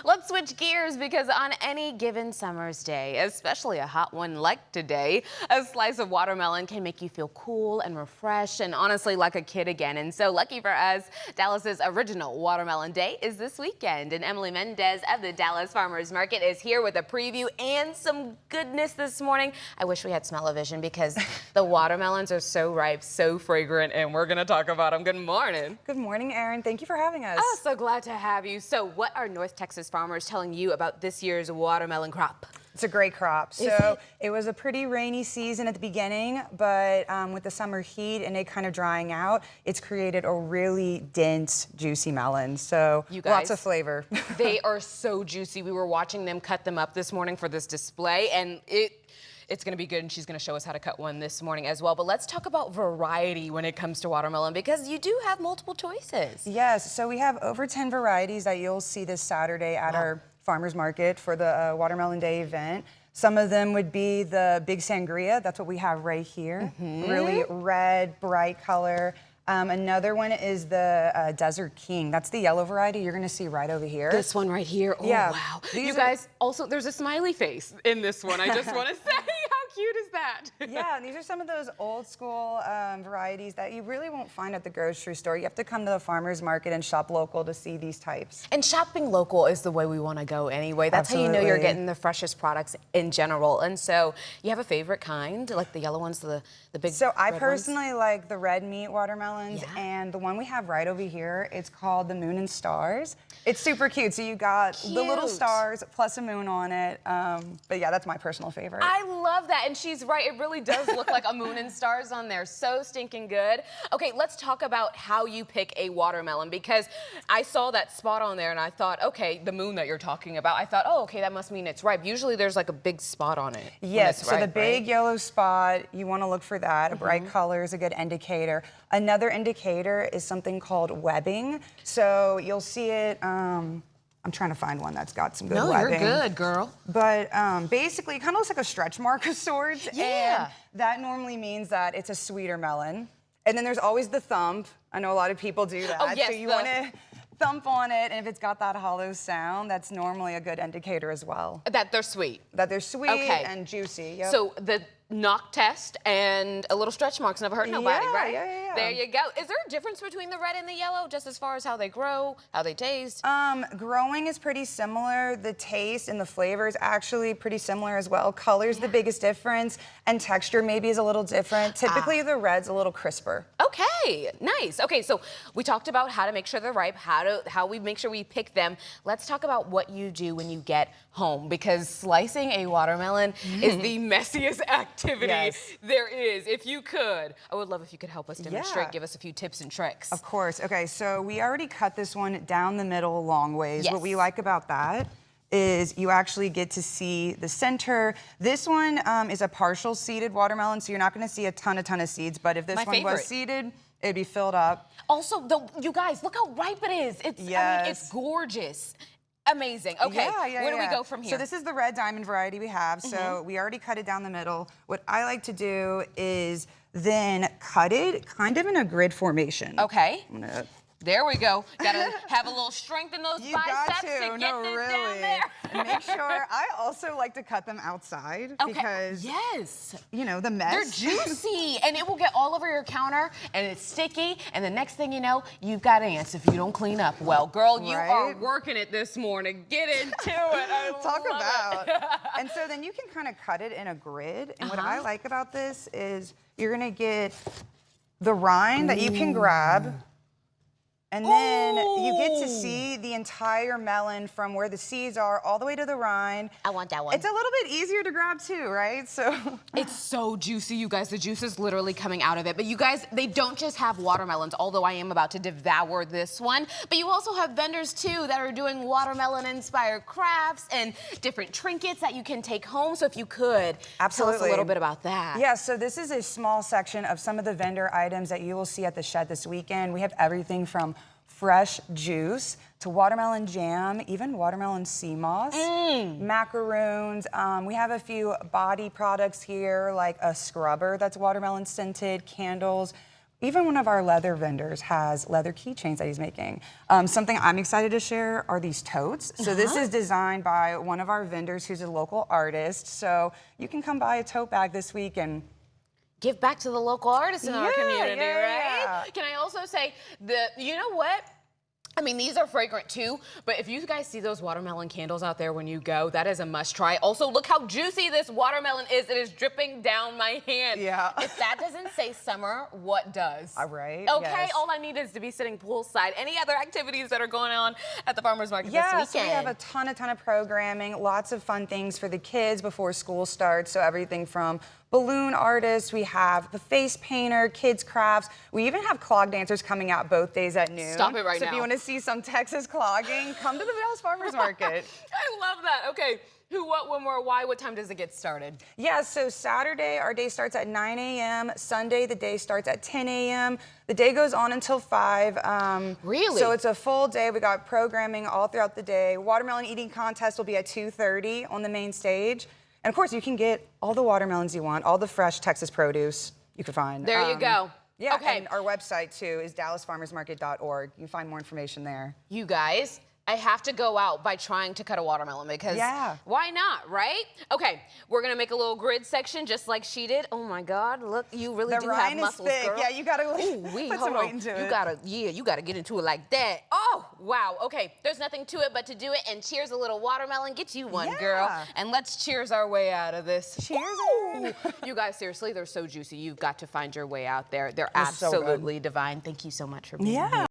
Let's switch gears because on any given summer's day, especially a hot one like today, a slice of watermelon can make you feel cool and refreshed and honestly like a kid again. And so lucky for us, Dallas's original Watermelon Day is this weekend. And Emily Mendez of the Dallas Farmers Market is here with a preview and some goodness this morning. I wish we had smell-o-vision because the watermelons are so ripe, so fragrant, and we're going to talk about them. Good morning. Good morning, Erin. Thank you for having us. Oh, so glad to have you. So what are North Texas farmers telling you about this year's watermelon crop? It's a great crop. So it was a pretty rainy season at the beginning, but with the summer heat and it kind of drying out, it's created a really dense, juicy melon. So You guys, lots of flavor. They are so juicy. We were watching them cut them up this morning for this display, and it's going to be good, and she's going to show us how to cut one this morning as well. But let's talk about variety when it comes to watermelon, because you do have multiple choices. Yes, so we have over 10 varieties that you'll see this Saturday at our farmers market for the Watermelon Day event. Some of them would be the Big Sangria. That's what we have right here. Really red, bright color. Another one is the Desert King. That's the yellow variety you're gonna see right over here. This one right here. Oh, yeah. Wow. These you guys, also, there's a smiley face in this one. I just want to say, how cute is that? Yeah, these are some of those old school varieties that you really won't find at the grocery store. You have to come to the farmer's market and shop local to see these types. And shopping local is the way we want to go anyway. That's how you know you're getting the freshest products in general. And so you have a favorite kind, like the yellow ones, the big So I red personally like the red meat watermelons, Yeah. and the one we have right over here, it's called the Moon and Stars. It's super cute. So you got the little stars plus a moon on it. But yeah, that's my personal favorite. I love that, and she's right. It really does look like a moon and stars on there. So stinking good. Okay, let's talk about how you pick a watermelon, because I saw that spot on there and I thought, okay, the moon that you're talking about, I thought, oh, okay, that must mean it's ripe. Usually there's like a big spot on it. Yes, so ripe, the big yellow spot, you want to look for that. A bright color is a good indicator. Another indicator is something called webbing. So you'll see it, I'm trying to find one that's got some good webbing. You're good, girl. But basically, it kind of looks like a stretch mark of sorts. Yeah. And that normally means that it's a sweeter melon. And then there's always the thump. I know a lot of people do that. Oh, yes, so you want to thump on it, and if it's got that hollow sound, that's normally a good indicator as well. That they're sweet. That they're sweet and juicy. Yep. So the knock test and a little stretch marks never hurt nobody, right? Yeah. There you go. Is there a difference between the red and the yellow, just as far as how they grow, how they taste? Growing is pretty similar. The taste and the flavor is actually pretty similar as well. Color's the biggest difference, and texture maybe is a little different. Typically, the red's a little crisper. Okay, nice. Okay, so we talked about how to make sure they're ripe, how we make sure we pick them. Let's talk about what you do when you get home, because slicing a watermelon is the messiest activity there is. If you could, I would love if you could help us demonstrate, give us a few tips and tricks. Of course. Okay, so we already cut this one down the middle long ways. What we like about that is you actually get to see the center. This one is a partial seeded watermelon, so you're not going to see a ton of seeds, but if this one was seeded, it'd be filled up. Also, you guys, look how ripe it is. I mean, it's gorgeous. Amazing. Okay, where do we go from here? So this is the red diamond variety we have. So we already cut it down the middle. What I like to do is then cut it kind of in a grid formation. Okay. There we go. Gotta have a little strength in those biceps to get this down there. Make sure, I also like to cut them outside because, you know, the mess. They're juicy, and it will get all over your counter, and it's sticky, and the next thing you know, you've got ants if you don't clean up well. Girl, you are working it this morning. Get into it. Talk about. And so then you can kind of cut it in a grid, and what I like about this is you're gonna get the rind that you can grab, and then you get to see the entire melon from where the seeds are all the way to the rind. I want that one. It's a little bit easier to grab too, right? So it's so juicy, you guys. The juice is literally coming out of it. But you guys, they don't just have watermelons, although I am about to devour this one. But you also have vendors too that are doing watermelon-inspired crafts and different trinkets that you can take home. So if you could, tell us a little bit about that. Yeah, so this is a small section of some of the vendor items that you will see at the shed this weekend. We have everything from fresh juice to watermelon jam, even watermelon sea moss, macaroons. We have a few body products here, like a scrubber that's watermelon scented, candles, Even one of our leather vendors has leather keychains that he's making. Something I'm excited to share are these totes. So this is designed by one of our vendors who's a local artist. So you can come buy a tote bag this week and give back to the local artists in our community, right? Yeah. Can I also say you know what? I mean, these are fragrant too, but if you guys see those watermelon candles out there when you go, that is a must try. Also, look how juicy this watermelon is. It is dripping down my hand. Yeah. If that doesn't say summer, what does? All right. Okay, yes. all I need is to be sitting poolside. Any other activities that are going on at the farmer's market this Yeah, weekend? so we have a ton of programming, lots of fun things for the kids before school starts. So everything from balloon artists, we have the face painter, kids crafts. We even have clog dancers coming out both days at noon. Stop it right so now. if you want to see some Texas clogging, come to the Dallas Farmers Market. I love that. Okay, who, what, when, where, why? What time does it get started? Yeah, so Saturday, our day starts at 9 a.m. Sunday, the day starts at 10 a.m. The day goes on until 5. Really? So it's a full day. We got programming all throughout the day. Watermelon eating contest will be at 2:30 on the main stage. And of course, you can get all the watermelons you want, all the fresh Texas produce you can find. There you go. Yeah, Okay. and our website too is dallasfarmersmarket.org. You can find more information there. You guys, I have to go out by trying to cut a watermelon because why not, right? Okay, we're gonna make a little grid section just like she did. Oh my God, look, you really do have rind is muscles, thick. girl. Yeah, you gotta hold put some weight on. into You it. gotta, you gotta get into it like that. Oh, wow. Okay, there's nothing to it but to do it and cheers a little watermelon. Get you one, girl. And let's cheers our way out of this. Cheers. Ooh. You guys, seriously, they're so juicy. You've got to find your way out there. They're They're so good. absolutely divine. Thank you so much for being here.